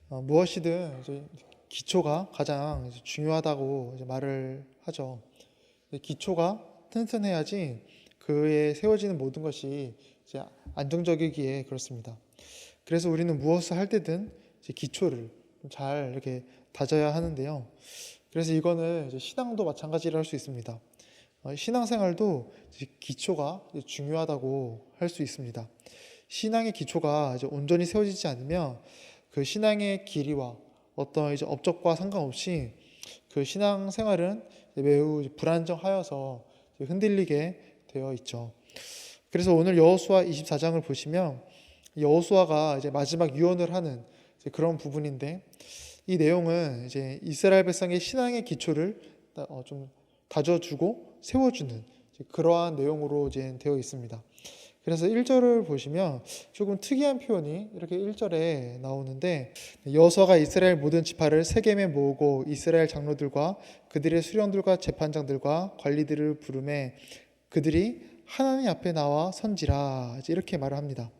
무엇이든 이제 기초가 가장 이제 중요하다고 이제 말을 하죠. 기초가 튼튼해야지 그에 세워지는 모든 것이 이제 안정적이기에 그렇습니다. 그래서 우리는 무엇을 할 때든 이제 기초를 좀 잘 이렇게 다져야 하는데요. 그래서 이거는 이제 신앙도 마찬가지로 할 수 있습니다. 신앙생활도 이제 기초가 이제 중요하다고 할 수 있습니다. 신앙의 기초가 이제 온전히 세워지지 않으면 그 신앙의 길이와 어떤 이제 업적과 상관없이 그 신앙생활은 매우 불안정하여서 흔들리게 되어 있죠. 그래서 오늘 여호수아 24장을 보시면 여호수아가 이제 마지막 유언을 하는 이제 그런 부분인데, 이 내용은 이제 이스라엘 백성의 신앙의 기초를 좀 다져주고 세워주는 그러한 내용으로 이제 되어 있습니다. 그래서 1절을 보시면 조금 특이한 표현이 이렇게 1절에 나오는데, 여호수아가 이스라엘 모든 지파를 세겜에 모으고 이스라엘 장로들과 그들의 수령들과 재판장들과 관리들을 부르매 그들이 하나님 앞에 나와 선지라, 이렇게 말을 합니다.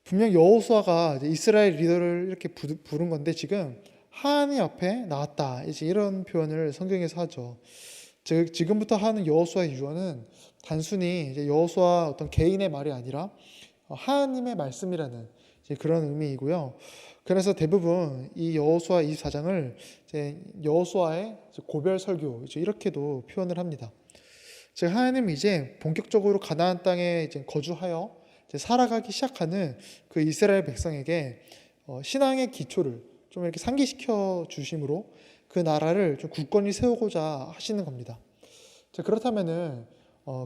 분명 여호수아가 이스라엘 리더를 이렇게 부른 건데 지금 하나님 앞에 나왔다, 이제 이런 표현을 성경에서 하죠. 즉 지금부터 하는 여호수아의 유언은 단순히 이제 여호수아 어떤 개인의 말이 아니라 하나님의 말씀이라는 이제 그런 의미이고요. 그래서 대부분 이 여호수아 24장을 이제 여호수아의 고별 설교 이제 이렇게도 표현을 합니다. 즉 하나님이 이제 본격적으로 가나안 땅에 이제 거주하여 이제 살아가기 시작하는 그 이스라엘 백성에게 신앙의 기초를 좀 이렇게 상기시켜 주심으로 그 나라를 좀 굳건히 세우고자 하시는 겁니다. 자, 그렇다면은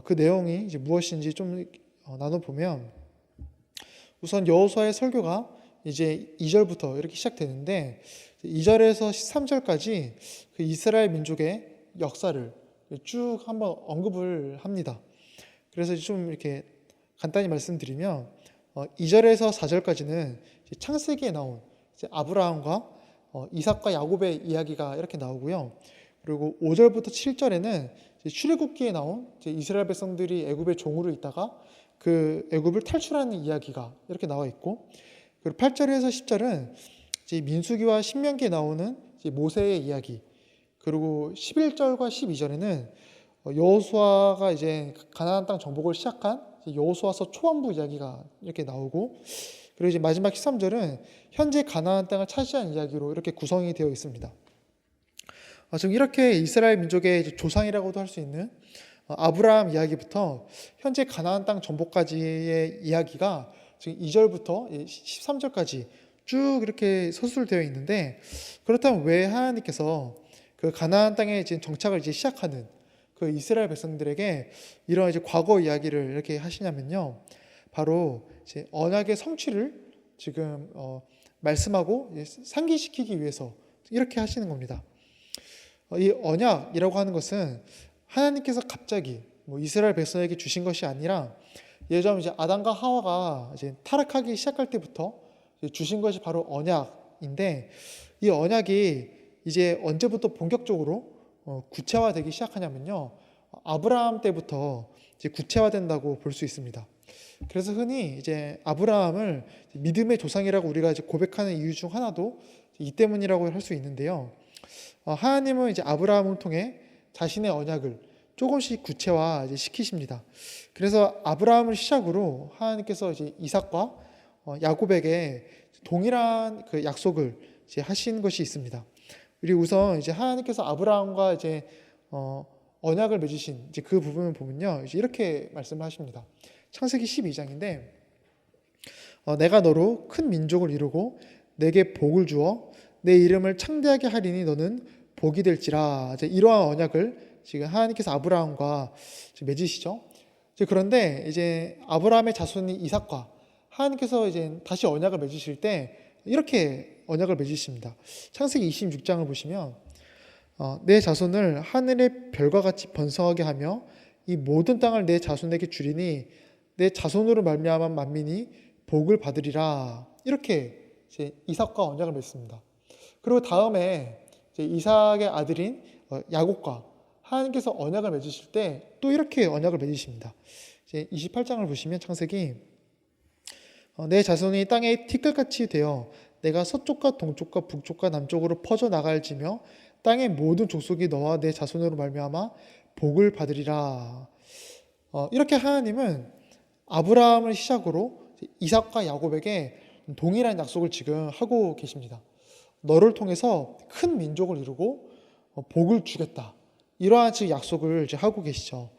그 내용이 이제 무엇인지 좀 나눠보면, 우선 여호수아의 설교가 이제 2절부터 이렇게 시작되는데 2절에서 13절까지 그 이스라엘 민족의 역사를 쭉 한번 언급을 합니다. 그래서 좀 이렇게 간단히 말씀드리면 2절에서 4절까지는 창세기에 나온 아브라함과 이삭과 야곱의 이야기가 이렇게 나오고요. 그리고 5절부터 7절에는 출애굽기에 나온 이스라엘 백성들이 애굽의 종으로 있다가 그 애굽을 탈출하는 이야기가 이렇게 나와 있고, 그리고 8절에서 10절은 민수기와 신명기에 나오는 모세의 이야기, 그리고 11절과 12절에는 여호수아가 이제 가나안 땅 정복을 시작한 여호수아서 초반부 이야기가 이렇게 나오고, 그리고 이제 마지막 13절은 현재 가나안 땅을 차지한 이야기로 이렇게 구성이 되어 있습니다. 지금 이렇게 이스라엘 민족의 조상이라고도 할 수 있는 아브라함 이야기부터 현재 가나안 땅 정복까지의 이야기가 지금 2절부터 13절까지 쭉 이렇게 서술되어 있는데, 그렇다면 왜 하나님께서 그 가나안 땅에 이제 정착을 이제 시작하는 그 이스라엘 백성들에게 이런 이제 과거 이야기를 이렇게 하시냐면요, 바로 이제 언약의 성취를 지금 말씀하고 상기시키기 위해서 이렇게 하시는 겁니다. 이 언약이라고 하는 것은 하나님께서 갑자기 이스라엘 백성에게 주신 것이 아니라 예전 이제 아담과 하와가 이제 타락하기 시작할 때부터 주신 것이 바로 언약인데, 이 언약이 이제 언제부터 본격적으로 구체화되기 시작하냐면요, 아브라함 때부터 이제 구체화된다고 볼 수 있습니다. 그래서 흔히 이제 아브라함을 믿음의 조상이라고 우리가 이제 고백하는 이유 중 하나도 이 때문이라고 할 수 있는데요. 하나님은 이제 아브라함을 통해 자신의 언약을 조금씩 구체화 이제 시키십니다. 그래서 아브라함을 시작으로 하나님께서 이제 이삭과 야곱에게 동일한 그 약속을 이제 하신 것이 있습니다. 그리고 우선 이제 하나님께서 아브라함과 이제 언약을 맺으신 이제 그 부분을 보면요, 이제 이렇게 말씀하십니다. 창세기 12장인데 내가 너로 큰 민족을 이루고 내게 복을 주어 내 이름을 창대하게 하리니 너는 복이 될지라. 이제 이러한 언약을 지금 하나님께서 아브라함과 맺으시죠. 그런데 이제 아브라함의 자손이 이삭과 하나님께서 이제 다시 언약을 맺으실 때 이렇게 언약을 맺으십니다. 창세기 26장을 보시면 내 자손을 하늘의 별과 같이 번성하게 하며 이 모든 땅을 내 자손에게 주리니 내 자손으로 말미암아 만민이 복을 받으리라. 이렇게 이제 이삭과 언약을 맺습니다. 그리고 다음에 이제 이삭의 아들인 야곱과 하나님께서 언약을 맺으실 때 또 이렇게 언약을 맺으십니다. 이제 28장을 보시면 창세기 내 자손이 땅에 티끌같이 되어 내가 서쪽과 동쪽과 북쪽과 남쪽으로 퍼져 나갈지며 땅의 모든 족속이 너와 내 자손으로 말미암아 복을 받으리라. 이렇게 하나님은 아브라함을 시작으로 이삭과 야곱에게 동일한 약속을 지금 하고 계십니다. 너를 통해서 큰 민족을 이루고 복을 주겠다. 이러한 지금 약속을 이제 하고 계시죠.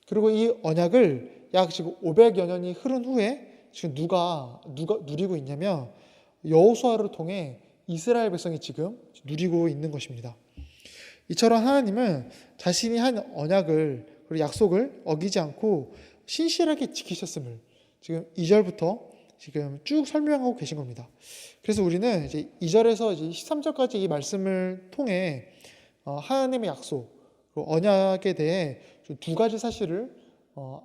그리고 이 언약을 약 지금 500여 년이 흐른 후에 지금 누가 누리고 있냐면 여호수아를 통해 이스라엘 백성이 지금 누리고 있는 것입니다. 이처럼 하나님은 자신이 한 언약을 그리고 약속을 어기지 않고 신실하게 지키셨음을 지금 2절부터 지금 쭉 설명하고 계신 겁니다. 그래서 우리는 이제 2절에서 이제 13절까지 이 말씀을 통해 하나님의 약속, 언약에 대해 두 가지 사실을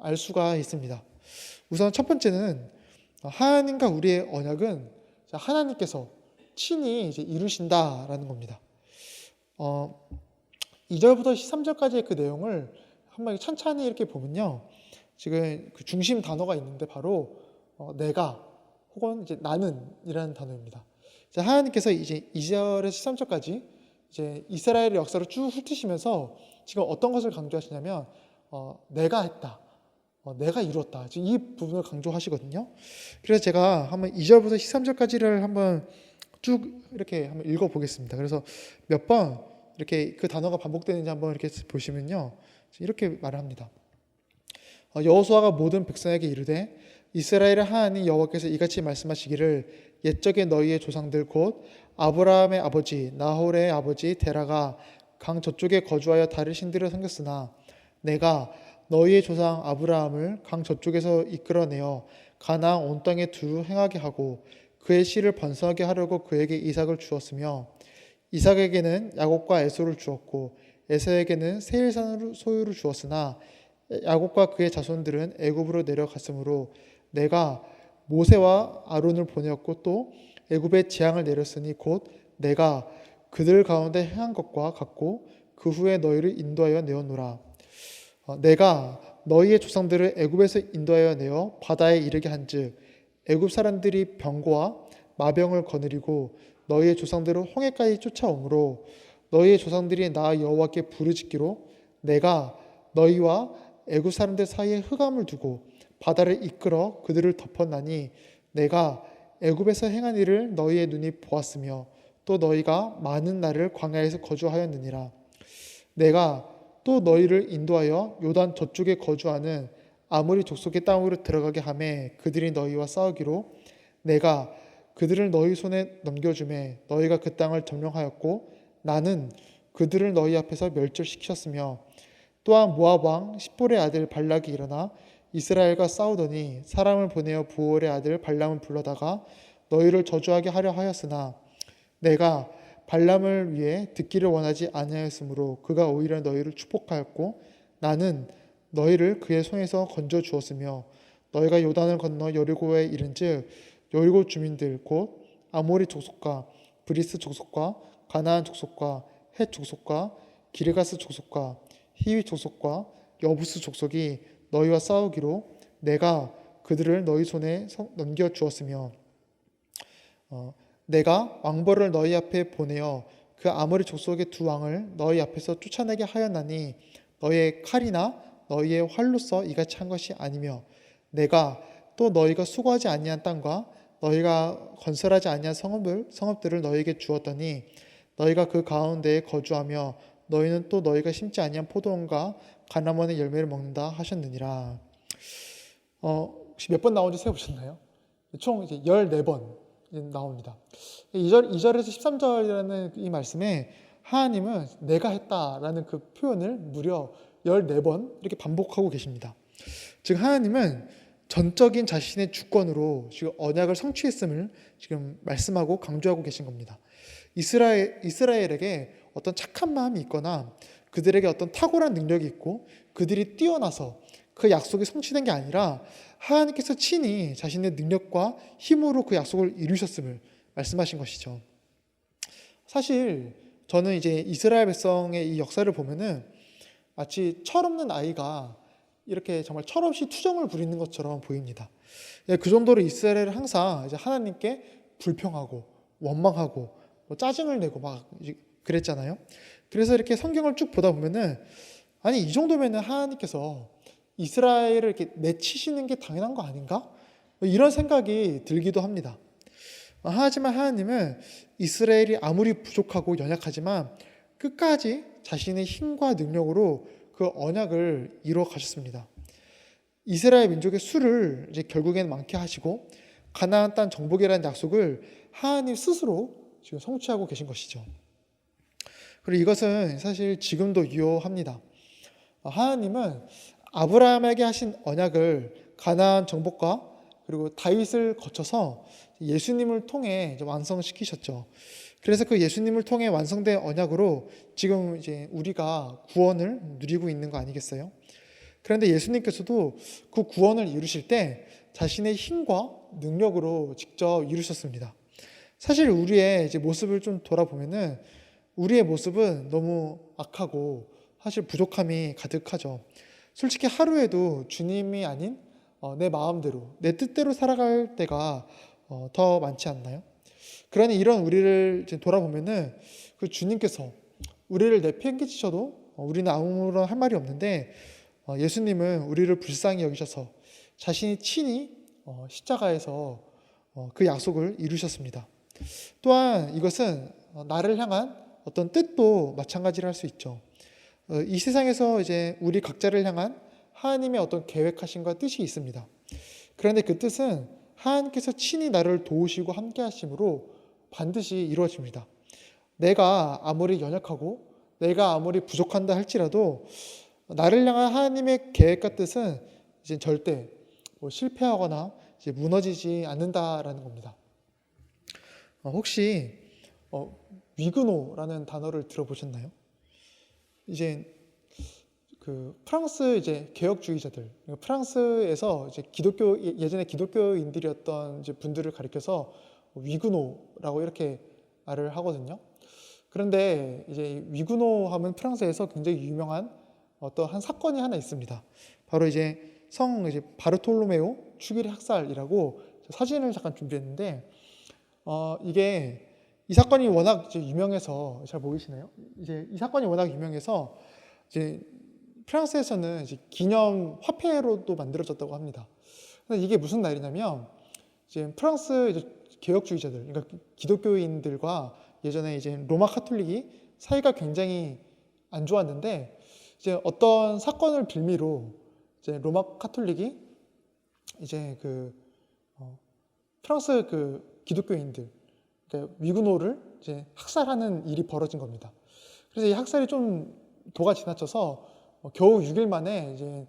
알 수가 있습니다. 우선 첫 번째는 하나님과 우리의 언약은 하나님께서 친히 이제 이루신다라는 겁니다. 2절부터 13절까지의 그 내용을 한번 천천히 이렇게 보면요. 지금 그 중심 단어가 있는데 바로 내가 혹은 이제 나는이라는 단어입니다. 하나님께서 이제 2절에서 13절까지 이제 이스라엘의 역사를 쭉 훑으시면서 지금 어떤 것을 강조하시냐면 내가 했다, 내가 이루었다. 지금 이 부분을 강조하시거든요. 그래서 제가 한번 2절부터 13절까지를 한번 쭉 이렇게 한번 읽어보겠습니다. 그래서 몇 번 이렇게 그 단어가 반복되는지 한번 이렇게 보시면요, 이렇게 말을 합니다. 여호수아가 모든 백성에게 이르되 이스라엘의 하나님 여호와께서 이같이 말씀하시기를 옛적에 너희의 조상들 곧 아브라함의 아버지 나홀의 아버지 데라가 강 저쪽에 거주하여 다른 신들을 섬겼으나 내가 너희의 조상 아브라함을 강 저쪽에서 이끌어내어 가나안 온 땅에 두루 행하게 하고 그의 씨를 번성하게 하려고 그에게 이삭을 주었으며 이삭에게는 야곱과 에서를 주었고 에서에게는 세일산 소유를 주었으나 야곱과 그의 자손들은 애굽으로 내려갔으므로 내가 모세와 아론을 보내었고 또 애굽에 재앙을 내렸으니 곧 내가 그들 가운데 행한 것과 같고 그 후에 너희를 인도하여 내었노라. 내가 너희의 조상들을 애굽에서 인도하여 내어 바다에 이르게 한즉 애굽 사람들이 병거와 마병을 거느리고 너희의 조상들을 홍해까지 쫓아오므로 너희의 조상들이 나 여호와께 부르짖기로 내가 너희와 애굽 사람들 사이에 흑암을 두고 바다를 이끌어 그들을 덮었나니 내가 애굽에서 행한 일을 너희의 눈이 보았으며 또 너희가 많은 날을 광야에서 거주하였느니라. 내가 또 너희를 인도하여 요단 저쪽에 거주하는 아모리 족속의 땅으로 들어가게 하매 그들이 너희와 싸우기로 내가 그들을 너희 손에 넘겨주매 너희가 그 땅을 점령하였고 나는 그들을 너희 앞에서 멸절시켰으며 또한 모압 왕 십볼의 아들 발락이 일어나 이스라엘과 싸우더니 사람을 보내어 부올의 아들 발람을 불러다가 너희를 저주하게 하려 하였으나 내가 발람을 위해 듣기를 원하지 아니하였으므로 그가 오히려 너희를 축복하였고 나는 너희를 그의 손에서 건져 주었으며 너희가 요단을 건너 여리고에 이른즉 여리고 주민들 곧 아모리 족속과 브리스 족속과 가나안 족속과 헷 족속과 기르가스 족속과 히위 족속과 여부스 족속이 너희와 싸우기로 내가 그들을 너희 손에 넘겨 주었으며 내가 왕벌을 너희 앞에 보내어 그 아모리 족속의 두 왕을 너희 앞에서 쫓아내게 하였나니 너희의 칼이나 너희의 활로서 이같이 한 것이 아니며 내가 또 너희가 수고하지 아니한 땅과 너희가 건설하지 아니한 성읍들을 너희에게 주었더니 너희가 그 가운데에 거주하며 너희는 또 너희가 심지 아니한 포도원과 가나몬의 열매를 먹는다 하셨느니라. 혹시 몇 번 나온지 세어보셨나요? 총 이제 14번 나옵니다. 2절에서 13절이라는 이 말씀에 하나님은 내가 했다라는 그 표현을 무려 14번 이렇게 반복하고 계십니다. 즉 하나님은 전적인 자신의 주권으로 지금 언약을 성취했음을 지금 말씀하고 강조하고 계신 겁니다. 이스라엘에게 어떤 착한 마음이 있거나 그들에게 어떤 탁월한 능력이 있고 그들이 뛰어나서 그 약속이 성취된 게 아니라 하나님께서 친히 자신의 능력과 힘으로 그 약속을 이루셨음을 말씀하신 것이죠. 사실 저는 이제 이스라엘 백성의 이 역사를 보면은 마치 철없는 아이가 이렇게 정말 철없이 투정을 부리는 것처럼 보입니다. 그 정도로 이스라엘은 항상 이제 하나님께 불평하고 원망하고 뭐 짜증을 내고 막 그랬잖아요. 그래서 이렇게 성경을 쭉 보다 보면은 아니 이 정도면은 하나님께서 이스라엘을 이렇게 내치시는 게 당연한 거 아닌가? 뭐 이런 생각이 들기도 합니다. 하지만 하나님은 이스라엘이 아무리 부족하고 연약하지만 끝까지 자신의 힘과 능력으로 그 언약을 이루어 가셨습니다. 이스라엘 민족의 수를 이제 결국에는 많게 하시고 가나안 땅 정복이라는 약속을 하나님 스스로 지금 성취하고 계신 것이죠. 그리고 이것은 사실 지금도 유효합니다. 하나님은 아브라함에게 하신 언약을 가나안 정복과 그리고 다윗을 거쳐서 예수님을 통해 이제 완성시키셨죠. 그래서 그 예수님을 통해 완성된 언약으로 지금 이제 우리가 구원을 누리고 있는 거 아니겠어요? 그런데 예수님께서도 그 구원을 이루실 때 자신의 힘과 능력으로 직접 이루셨습니다. 사실 우리의 이제 모습을 좀 돌아보면은 우리의 모습은 너무 악하고 사실 부족함이 가득하죠. 솔직히 하루에도 주님이 아닌 내 마음대로, 내 뜻대로 살아갈 때가 더 많지 않나요? 그러니 이런 우리를 이제 돌아보면은 그 주님께서 우리를 내팽개치셔도 우리는 아무런 할 말이 없는데 예수님은 우리를 불쌍히 여기셔서 자신이 친히 십자가에서 그 약속을 이루셨습니다. 또한 이것은 나를 향한 어떤 뜻도 마찬가지를 할 수 있죠. 이 세상에서 이제 우리 각자를 향한 하나님의 어떤 계획하심과 뜻이 있습니다. 그런데 그 뜻은 하나님께서 친히 나를 도우시고 함께 하심으로 반드시 이루어집니다. 내가 아무리 연약하고 내가 아무리 부족한다 할지라도 나를 향한 하나님의 계획과 뜻은 이제 절대 실패하거나 이제 무너지지 않는다라는 겁니다. 혹시 위그노라는 단어를 들어보셨나요? 이제 그 프랑스 이제 개혁주의자들, 프랑스에서 이제 예전에 기독교인들이었던 이제 분들을 가리켜서 위그노라고 이렇게 말을 하거든요. 그런데 이제 위그노 하면 프랑스에서 굉장히 유명한 어떤 한 사건이 하나 있습니다. 바로 이제 이제 바르톨로메오 축일의 학살이라고 사진을 잠깐 준비했는데 이게 이 사건이 워낙 이제 유명해서 잘 보이시나요? 이제 이 사건이 워낙 유명해서 이제 프랑스에서는 이제 기념 화폐로도 만들어졌다고 합니다. 근데 이게 무슨 날이냐면 이제 프랑스 이제 개혁주의자들, 그러니까 기독교인들과 예전에 이제 로마 카톨릭이 사이가 굉장히 안 좋았는데 이제 어떤 사건을 빌미로 이제 로마 카톨릭이 이제 그 프랑스 그 기독교인들, 그러니까 위그노를 이제 학살하는 일이 벌어진 겁니다. 그래서 이 학살이 좀 도가 지나쳐서 겨우 6일 만에 이제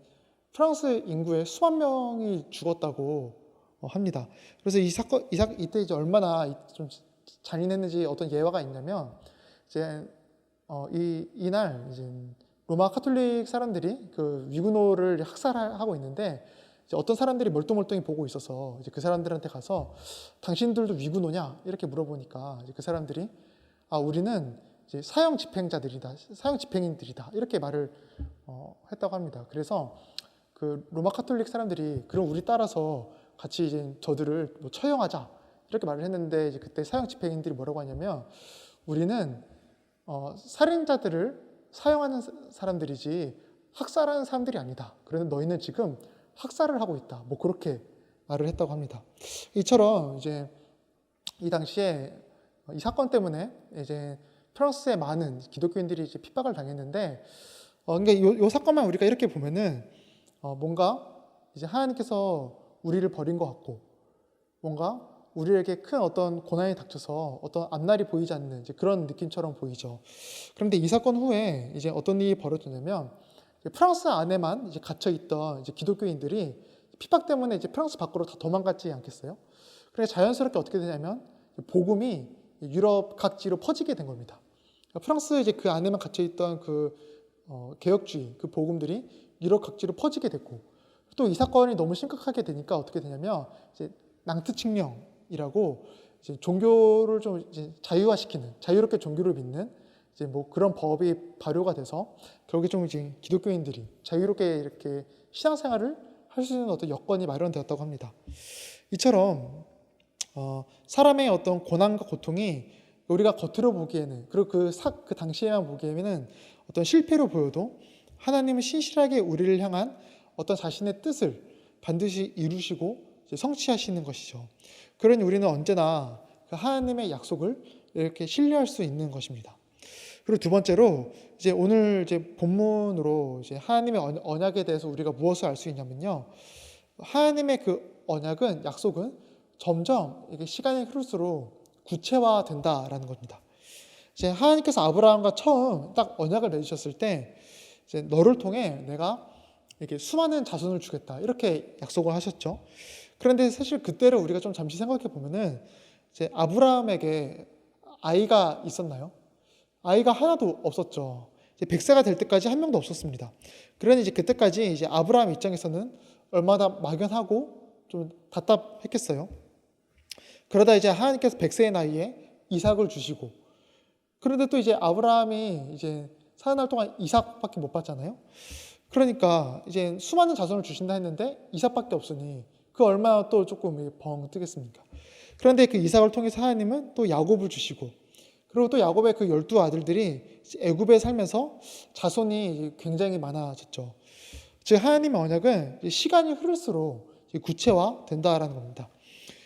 프랑스 인구의 수만 명이 죽었다고 합니다. 그래서 이때 이제 얼마나 좀 잔인했는지 어떤 예화가 있냐면 이제 이날 이제 로마 카톨릭 사람들이 그 위그노를 학살하고 있는데 이제 어떤 사람들이 멀뚱멀뚱히 보고 있어서 이제 그 사람들한테 가서 당신들도 위그노냐 이렇게 물어보니까 이제 그 사람들이 우리는 이제 사형 집행인들이다 이렇게 말을 했다고 합니다. 그래서 그 로마 카톨릭 사람들이 그럼 우리 따라서 같이 이제 저들을 뭐 처형하자 이렇게 말을 했는데 이제 그때 사형 집행인들이 뭐라고 하냐면 우리는 살인자들을 사형하는 사람들이지 학살하는 사람들이 아니다. 그런데 너희는 지금 학살을 하고 있다. 뭐 그렇게 말을 했다고 합니다. 이처럼 이제 이 당시에 이 사건 때문에 이제 프랑스의 많은 기독교인들이 이제 핍박을 당했는데 그러니까 요 사건만 우리가 이렇게 보면은 뭔가 이제 하나님께서 우리를 버린 것 같고 뭔가 우리에게 큰 어떤 고난이 닥쳐서 어떤 앞날이 보이지 않는 이제 그런 느낌처럼 보이죠. 그런데 이 사건 후에 이제 어떤 일이 벌어졌냐면 프랑스 안에만 이제 갇혀 있던 이제 기독교인들이 핍박 때문에 이제 프랑스 밖으로 다 도망갔지 않겠어요? 그래서 자연스럽게 어떻게 되냐면 복음이 유럽 각지로 퍼지게 된 겁니다. 프랑스 이제 그 안에만 갇혀 있던 그 개혁주의 그 복음들이 유럽 각지로 퍼지게 됐고 또 이 사건이 너무 심각하게 되니까 어떻게 되냐면 이제 낭트칙령이라고 이제 종교를 좀 이제 자유화시키는 자유롭게 종교를 믿는 이제 뭐 그런 법이 발효가 돼서 결국에 좀 이제 기독교인들이 자유롭게 이렇게 신앙생활을 할 수 있는 어떤 여건이 마련되었다고 합니다. 이처럼 사람의 어떤 고난과 고통이 우리가 겉으로 보기에는, 그리고 그 당시에만 보기에는 어떤 실패로 보여도 하나님은 신실하게 우리를 향한 어떤 자신의 뜻을 반드시 이루시고 이제 성취하시는 것이죠. 그러니 우리는 언제나 그 하나님의 약속을 이렇게 신뢰할 수 있는 것입니다. 그리고 두 번째로 이제 오늘 이제 본문으로 이제 하나님의 언약에 대해서 우리가 무엇을 알 수 있냐면요. 하나님의 그 언약은, 약속은 점점 이게 시간이 흐를수록 구체화된다라는 겁니다. 이제 하나님께서 아브라함과 처음 딱 언약을 맺으셨을 때 이제 너를 통해 내가 이렇게 수많은 자손을 주겠다 이렇게 약속을 하셨죠. 그런데 사실 그때를 우리가 좀 잠시 생각해 보면은 이제 아브라함에게 아이가 있었나요? 아이가 하나도 없었죠. 이제 100세가 될 때까지 한 명도 없었습니다. 그러니 이제 그때까지 이제 아브라함 입장에서는 얼마나 막연하고 좀 답답했겠어요. 그러다 이제 하나님께서 100세의 나이에 이삭을 주시고, 그런데 또 이제 아브라함이 이제 사는 날 동안 이삭밖에 못 봤잖아요. 그러니까 이제 수많은 자손을 주신다 했는데 이삭밖에 없으니 그 얼마나 또 조금 벙 뜨겠습니까? 그런데 그 이삭을 통해서 하나님은 또 야곱을 주시고, 그리고 또 야곱의 그 12아들들이 애굽에 살면서 자손이 굉장히 많아졌죠. 즉 하나님의 언약은 시간이 흐를수록 구체화된다라는 겁니다.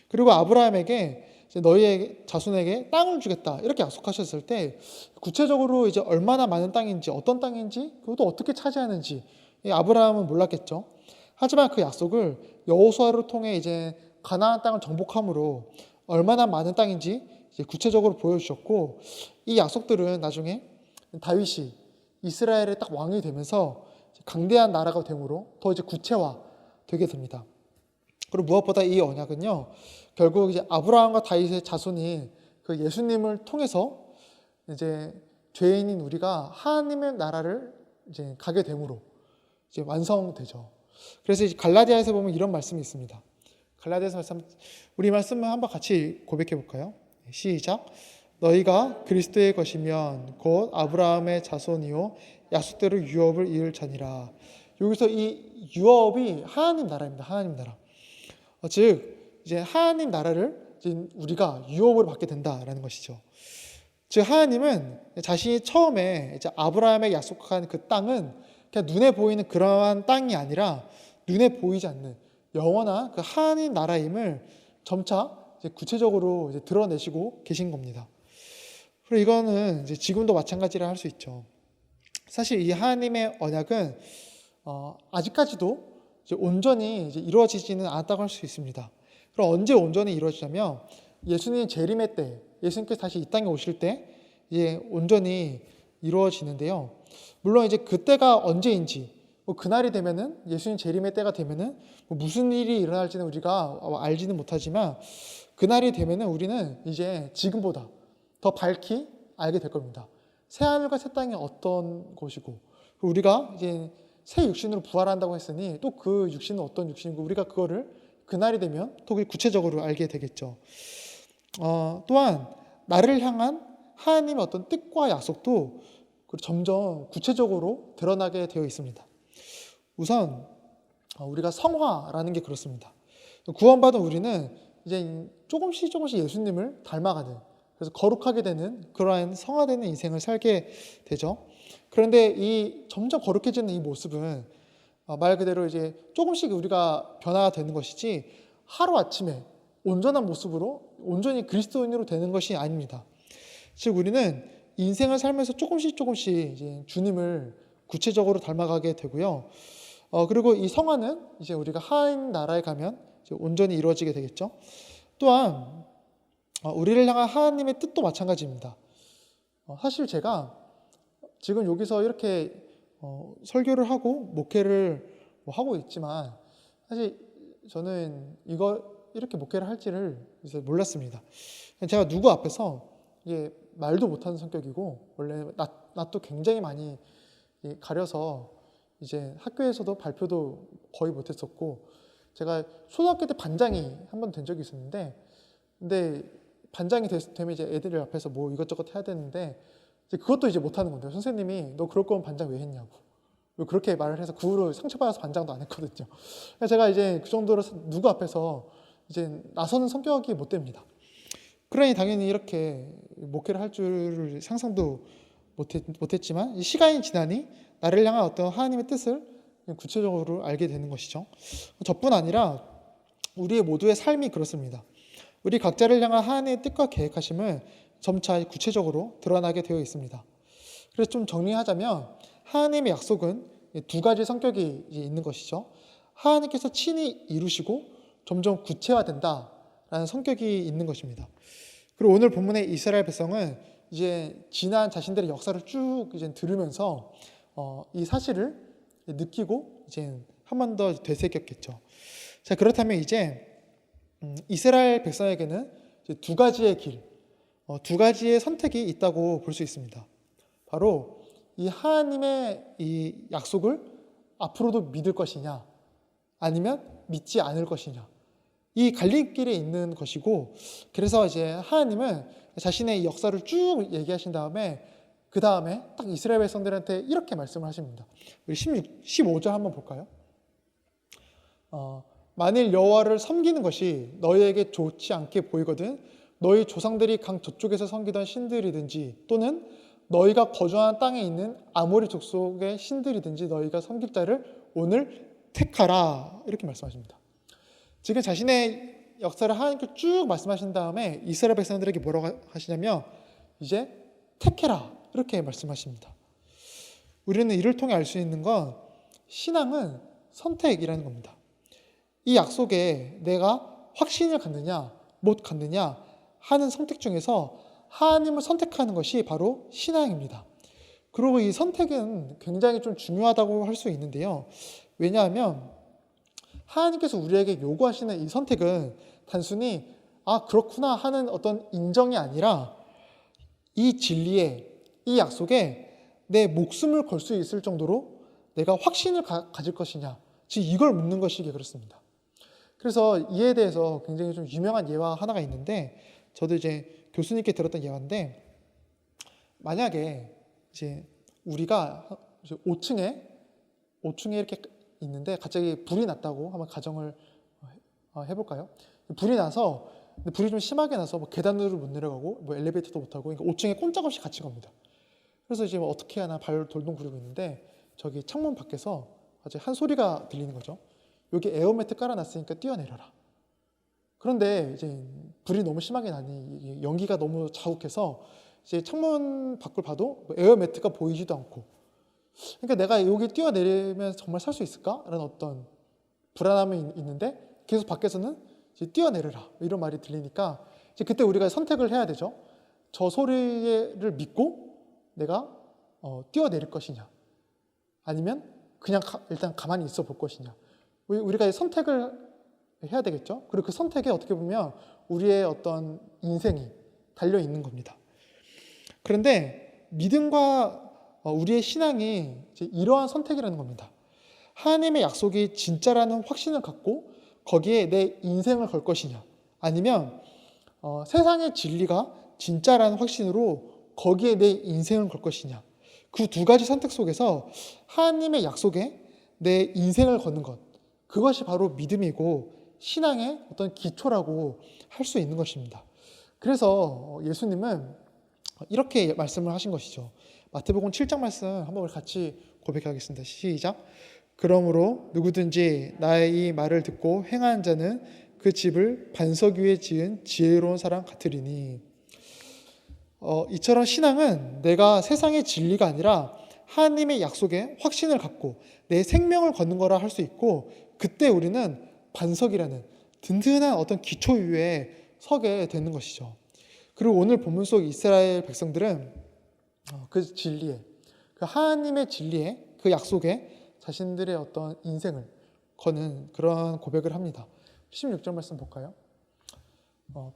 그리고 아브라함에게 너희의 자손에게 땅을 주겠다 이렇게 약속하셨을 때 구체적으로 이제 얼마나 많은 땅인지, 어떤 땅인지, 그것도 어떻게 차지하는지 아브라함은 몰랐겠죠. 하지만 그 약속을 여호수아를 통해 이제 가나안 땅을 정복함으로 얼마나 많은 땅인지 이제 구체적으로 보여주셨고, 이 약속들은 나중에 다윗이 이스라엘의 딱 왕이 되면서 강대한 나라가 되므로 더 이제 구체화되게 됩니다. 그리고 무엇보다 이 언약은요, 결국 이제 아브라함과 다윗의 자손이 그 예수님을 통해서 이제 죄인인 우리가 하나님의 나라를 이제 가게 됨으로 이제 완성되죠. 그래서 이제 갈라디아에서 보면 이런 말씀이 있습니다. 갈라디아서 말씀, 우리 말씀을 한번 같이 고백해 볼까요? 시작. 너희가 그리스도의 것이면 곧 아브라함의 자손이요 약속대로 유업을 이을 자니라. 여기서 이 유업이 하나님 나라입니다. 하나님 나라. 즉 이제 하나님 나라를 이제 우리가 유업으로 받게 된다라는 것이죠. 즉 하나님은 자신이 처음에 이제 아브라함에게 약속한 그 땅은 그냥 눈에 보이는 그러한 땅이 아니라 눈에 보이지 않는 영원한 그 하나님 나라임을 점차 이제 구체적으로 이제 드러내시고 계신 겁니다. 그리고 이거는 이제 지금도 마찬가지라 할 수 있죠. 사실 이 하나님의 언약은 아직까지도 이제 온전히 이제 이루어지지는 않았다고 할 수 있습니다. 그럼 언제 온전히 이루어지냐면 예수님 재림의 때, 예수님께서 다시 이 땅에 오실 때 이제 온전히 이루어지는데요. 물론 이제 그때가 언제인지, 뭐 그날이 되면은 예수님 재림의 때가 되면은 뭐 무슨 일이 일어날지는 우리가 알지는 못하지만 그날이 되면은 우리는 이제 지금보다 더 밝히 알게 될 겁니다. 새 하늘과 새 땅이 어떤 곳이고, 우리가 이제 새 육신으로 부활한다고 했으니 또 그 육신은 어떤 육신이고, 우리가 그거를 그날이 되면 더 구체적으로 알게 되겠죠. 또한 나를 향한 하나님의 어떤 뜻과 약속도 점점 구체적으로 드러나게 되어 있습니다. 우선 우리가 성화라는 게 그렇습니다. 구원받은 우리는 이제 조금씩 예수님을 닮아가는, 그래서 거룩하게 되는 그러한 성화되는 인생을 살게 되죠. 그런데 이 점점 거룩해지는 이 모습은 말 그대로 이제 조금씩 우리가 변화가 되는 것이지 하루 아침에 온전한 모습으로 온전히 그리스도인으로 되는 것이 아닙니다. 즉 우리는 인생을 살면서 조금씩 이제 주님을 구체적으로 닮아가게 되고요. 그리고 이 성화는 이제 우리가 하나님 나라에 가면 이제 온전히 이루어지게 되겠죠. 또한 우리를 향한 하나님의 뜻도 마찬가지입니다. 사실 제가 지금 여기서 이렇게 설교를 하고 목회를 하고 있지만 사실 저는 이렇게 목회를 할지를 이제 몰랐습니다. 제가 누구 앞에서 이게 말도 못하는 성격이고 원래 낯도 굉장히 많이 가려서 이제 학교에서도 발표도 거의 못했었고, 제가 초등학교 때 반장이 한 번 된 적이 있었는데, 근데 반장이 되면 이제 애들 앞에서 뭐 이것저것 해야 되는데 이제 그것도 이제 못하는 건데요. 선생님이 너 그럴 거면 반장 왜 했냐고 그렇게 말을 해서 그 후로 상처받아서 반장도 안 했거든요. 제가 이제 그 정도로 누구 앞에서 이제 나서는 성격이 못 됩니다. 그러니 당연히 이렇게 목회를 할 줄을 상상도 못했지만 시간이 지나니 나를 향한 어떤 하나님의 뜻을 구체적으로 알게 되는 것이죠. 저뿐 아니라 우리의 모두의 삶이 그렇습니다. 우리 각자를 향한 하나님의 뜻과 계획하심을 점차 구체적으로 드러나게 되어 있습니다. 그래서 좀 정리하자면 하나님의 약속은 두 가지 성격이 있는 것이죠. 하나님께서 친히 이루시고 점점 구체화된다라는 성격이 있는 것입니다. 그리고 오늘 본문의 이스라엘 백성은 이제 지난 자신들의 역사를 쭉 이제 들으면서 이 사실을 느끼고 이제 한 번 더 되새겼겠죠. 자, 그렇다면 이제 이스라엘 백성에게는 이제 두 가지의 길, 두 가지의 선택이 있다고 볼 수 있습니다. 바로 이 하나님의 이 약속을 앞으로도 믿을 것이냐, 아니면 믿지 않을 것이냐, 이 갈림길에 있는 것이고, 그래서 이제 하나님은 자신의 역사를 쭉 얘기하신 다음에 그 다음에 딱 이스라엘 백성들한테 이렇게 말씀을 하십니다. 우리 15절 한번 볼까요? 만일 여호와를 섬기는 것이 너희에게 좋지 않게 보이거든 너희 조상들이 강 저쪽에서 섬기던 신들이든지 또는 너희가 거주하는 땅에 있는 아모리 족속의 신들이든지 너희가 섬길 자를 오늘 택하라, 이렇게 말씀하십니다. 지금 자신의 역사를 하나님께 쭉 말씀하신 다음에 이스라엘 백성들에게 뭐라고 하시냐면 이제 택해라, 이렇게 말씀하십니다. 우리는 이를 통해 알 수 있는 건 신앙은 선택이라는 겁니다. 이 약속에 내가 확신을 갖느냐 못 갖느냐 하는 선택 중에서 하나님을 선택하는 것이 바로 신앙입니다. 그리고 이 선택은 굉장히 좀 중요하다고 할 수 있는데요. 왜냐하면 하나님께서 우리에게 요구하시는 이 선택은 단순히 그렇구나 하는 어떤 인정이 아니라 이 진리에, 이 약속에 내 목숨을 걸 수 있을 정도로 내가 확신을 가질 것이냐, 즉 이걸 묻는 것이기에 그렇습니다. 그래서 이에 대해서 굉장히 좀 유명한 예화 하나가 있는데, 저도 이제 교수님께 들었던 예화인데, 만약에 이제 우리가 5층에 이렇게 있는데 갑자기 불이 났다고 한번 가정을 해볼까요? 불이 나서, 불이 좀 심하게 나서 뭐 계단으로 못 내려가고 뭐 엘리베이터도 못 타고, 그러니까 5층에 꼼짝없이 갇힌 겁니다. 그래서 이제 뭐 어떻게 하나 발 돌동 구르고 있는데 저기 창문 밖에서 갑자기 한 소리가 들리는 거죠. 여기 에어매트 깔아놨으니까 뛰어내려라. 그런데 이제 불이 너무 심하게 나니 연기가 너무 자욱해서 이제 창문 밖을 봐도 에어매트가 보이지도 않고, 그러니까 내가 여기 뛰어내리면 정말 살 수 있을까? 라는 어떤 불안함이 있는데 계속 밖에서는 이제 뛰어내려라 이런 말이 들리니까 이제 그때 우리가 선택을 해야 되죠. 저 소리를 믿고 내가 뛰어내릴 것이냐, 아니면 그냥 일단 가만히 있어 볼 것이냐. 우리가 선택을 해야 되겠죠. 그리고 그 선택에 어떻게 보면 우리의 어떤 인생이 달려 있는 겁니다. 그런데 믿음과 우리의 신앙이 이제 이러한 선택이라는 겁니다. 하나님의 약속이 진짜라는 확신을 갖고 거기에 내 인생을 걸 것이냐, 아니면 세상의 진리가 진짜라는 확신으로 거기에 내 인생을 걸 것이냐. 그 두 가지 선택 속에서 하나님의 약속에 내 인생을 거는 것, 그것이 바로 믿음이고 신앙의 어떤 기초라고 할 수 있는 것입니다. 그래서 예수님은 이렇게 말씀을 하신 것이죠. 마태복음 7장 말씀 한번 같이 고백하겠습니다. 시작. 그러므로 누구든지 나의 이 말을 듣고 행하는 자는 그 집을 반석 위에 지은 지혜로운 사람 같으리니. 이처럼 신앙은 내가 세상의 진리가 아니라 하나님의 약속에 확신을 갖고 내 생명을 거는 거라 할 수 있고, 그때 우리는 반석이라는 든든한 어떤 기초 위에 서게 되는 것이죠. 그리고 오늘 본문 속 이스라엘 백성들은 그 진리에, 그 하나님의 진리에, 그 약속에 자신들의 어떤 인생을 거는 그런 고백을 합니다. 16절 말씀 볼까요?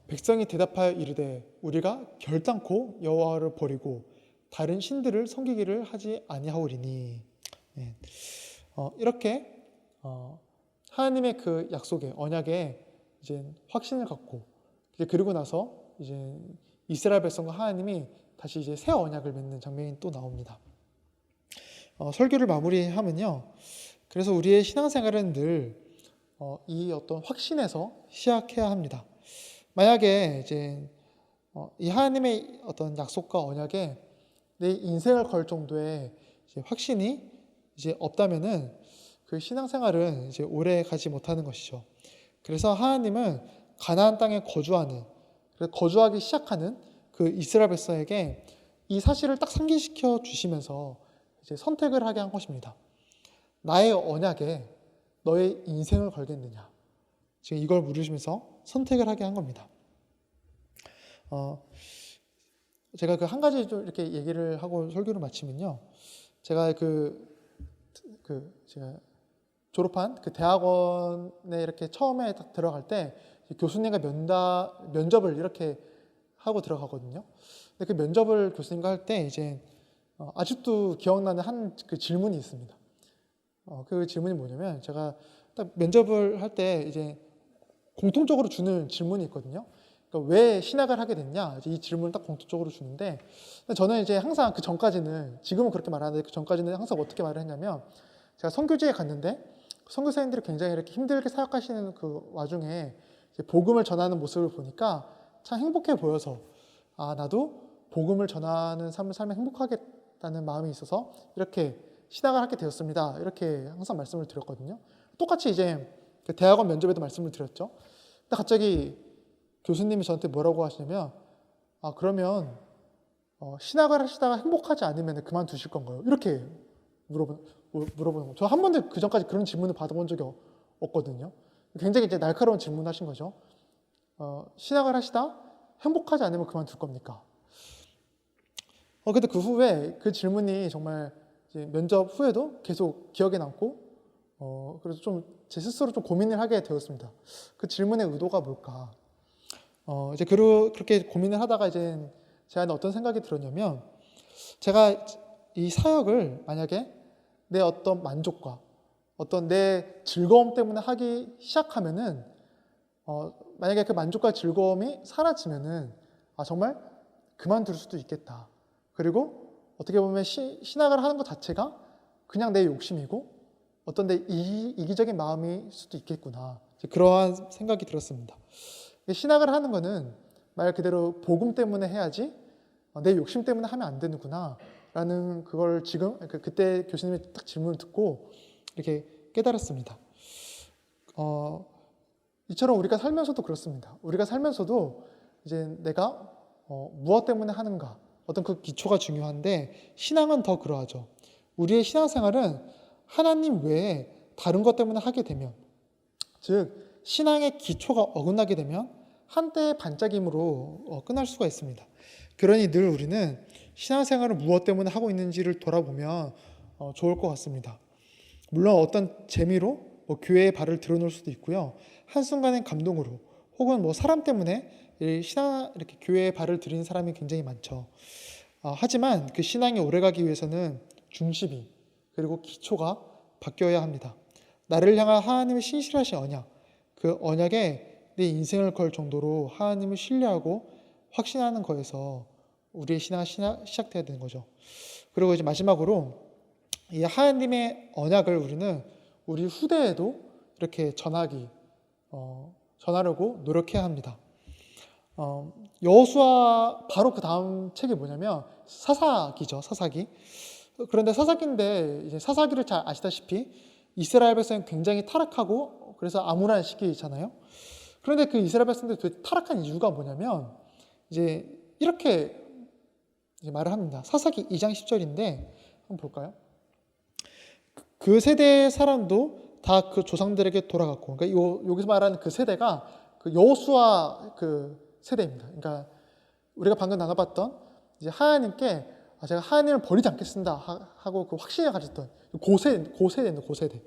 백성이 대답하여 이르되 우리가 결단코 여호와를 버리고 다른 신들을 섬기기를 하지 아니하오리니. 네. 이렇게 하나님의 그 약속에, 언약에 이제 확신을 갖고, 이제 그리고 나서 이제 이스라엘 백성과 하나님이 다시 이제 새 언약을 맺는 장면이 또 나옵니다. 설교를 마무리하면요, 그래서 우리의 신앙생활은 늘 이 어떤 확신에서 시작해야 합니다. 만약에 이제 이 하나님의 어떤 약속과 언약에 내 인생을 걸 정도의 이제 확신이 이제 없다면은 그 신앙생활은 이제 오래 가지 못하는 것이죠. 그래서 하나님은 가나안 땅에 거주하기 시작하는 그 이스라엘 백성에게 이 사실을 딱 상기시켜 주시면서 이제 선택을 하게 한 것입니다. 나의 언약에 너의 인생을 걸겠느냐. 지금 이걸 물으시면서 선택을 하게 한 겁니다. 제가 그 한 가지 좀 이렇게 얘기를 하고 설교를 마치면요. 제가 제가 졸업한 그 대학원에 이렇게 처음에 딱 들어갈 때 교수님과 면접을 이렇게 하고 들어가거든요. 근데 그 면접을 교수님과 할 때 이제 아직도 기억나는 한 그 질문이 있습니다. 그 질문이 뭐냐면 제가 딱 면접을 할 때 이제 공통적으로 주는 질문이 있거든요. 그러니까 왜 신학을 하게 됐냐? 이제 이 질문을 딱 공통적으로 주는데 저는 이제 항상 그 전까지는 지금은 그렇게 말하는데 그 전까지는 항상 어떻게 말을 했냐면 제가 선교지에 갔는데 선교사님들이 굉장히 이렇게 힘들게 사역하시는 그 와중에 이제 복음을 전하는 모습을 보니까 참 행복해 보여서 나도 복음을 전하는 삶을 살면 행복하겠다는 마음이 있어서 이렇게 신학을 하게 되었습니다. 이렇게 항상 말씀을 드렸거든요. 똑같이 이제 그 대학원 면접에도 말씀을 드렸죠. 근데 갑자기 교수님이 저한테 뭐라고 하시냐면 그러면 신학을 하시다가 행복하지 않으면 그만두실 건가요? 이렇게 물어보는 거죠. 저 한 번도 그 전까지 그런 질문을 받아본 적이 없거든요. 굉장히 이제 날카로운 질문하신 거죠. 신학을 하시다 행복하지 않으면 그만둘 겁니까? 근데 그 후에 그 질문이 정말 이제 면접 후에도 계속 기억에 남고, 그래서 좀 제 스스로 좀 고민을 하게 되었습니다. 그 질문의 의도가 뭘까? 이제 그렇게 고민을 하다가 이제 제 안에 어떤 생각이 들었냐면, 제가 이 사역을 만약에 내 어떤 만족과 어떤 내 즐거움 때문에 하기 시작하면은, 만약에 그 만족과 즐거움이 사라지면은, 정말 그만둘 수도 있겠다. 그리고 어떻게 보면 신학을 하는 것 자체가 그냥 내 욕심이고 어떤 내 이기적인 마음일 수도 있겠구나. 그러한 생각이 들었습니다. 신학을 하는 거는 말 그대로 복음 때문에 해야지 내 욕심 때문에 하면 안 되는구나 라는 그걸 지금 그때 교수님의 딱 질문을 듣고 이렇게 깨달았습니다. 이처럼 우리가 살면서도 그렇습니다. 우리가 살면서도 이제 내가 무엇 때문에 하는가 어떤 그 기초가 중요한데 신앙은 더 그러하죠. 우리의 신앙생활은 하나님 외에 다른 것 때문에 하게 되면, 즉 신앙의 기초가 어긋나게 되면 한때의 반짝임으로 끝날 수가 있습니다. 그러니 늘 우리는 신앙생활을 무엇 때문에 하고 있는지를 돌아보면 좋을 것 같습니다. 물론 어떤 재미로 교회의 발을 들어놓을 수도 있고요. 한순간의 감동으로 혹은 사람 때문에 이렇게 교회의 발을 들이는 사람이 굉장히 많죠. 하지만 그 신앙이 오래가기 위해서는 중심이 그리고 기초가 바뀌어야 합니다. 나를 향한 하나님의 신실하신 언약, 그 언약에 내 인생을 걸 정도로 하나님을 신뢰하고 확신하는 거에서 우리의 신앙이 시작돼야 되는 거죠. 그리고 이제 마지막으로 이 하나님의 언약을 우리는 우리 후대에도 이렇게 전하려고 노력해야 합니다. 여호수아 바로 그 다음 책이 뭐냐면 사사기죠. 사사기. 그런데 사사기인데 이제 사사기를 잘 아시다시피 이스라엘 백성이 굉장히 타락하고 그래서 암울한 시기잖아요. 그런데 그 이스라엘 백성들이 타락한 이유가 뭐냐면 이제 이렇게 이제 말을 합니다. 사사기 2장 10절인데 한번 볼까요? 그 세대의 사람도 다 그 조상들에게 돌아갔고, 그러니까 여기서 말하는 그 세대가 그 여호수아 그 세대입니다. 그러니까 우리가 방금 나눠봤던 이제 하나님께 제가 하나님을 버리지 않겠습니다 하고 그 확신을 가졌던 고세대입니다. 고세대.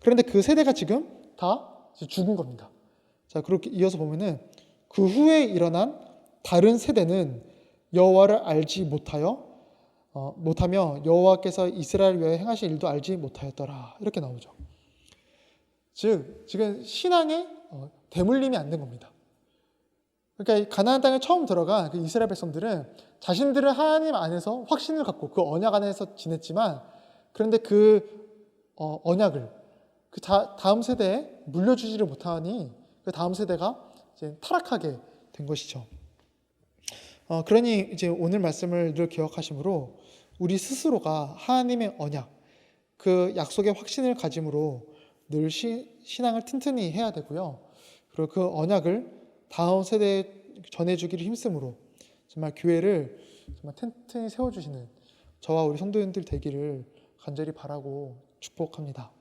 그런데 그 세대가 지금 다 죽은 겁니다. 자, 그렇게 이어서 보면은 그 후에 일어난 다른 세대는 여호와를 알지 못하며 여호와께서 이스라엘 위하여 행하신 일도 알지 못하였더라. 이렇게 나오죠. 즉 지금 신앙에 대물림이 안 된 겁니다. 그러니까 가나안 땅에 처음 들어간 그 이스라엘 백성들은 자신들은 하나님 안에서 확신을 갖고 그 언약 안에서 지냈지만, 그런데 그 언약을 그 다음 세대에 물려주지를 못하니 그 다음 세대가 이제 타락하게 된 것이죠. 그러니 이제 오늘 말씀을 늘 기억하심으로 우리 스스로가 하나님의 언약, 그 약속의 확신을 가짐으로 늘 신앙을 튼튼히 해야 되고요. 그리고 그 언약을 다음 세대에 전해주기를 힘쓰므로 정말 교회를 정말 튼튼히 세워주시는 저와 우리 성도님들 되기를 간절히 바라고 축복합니다.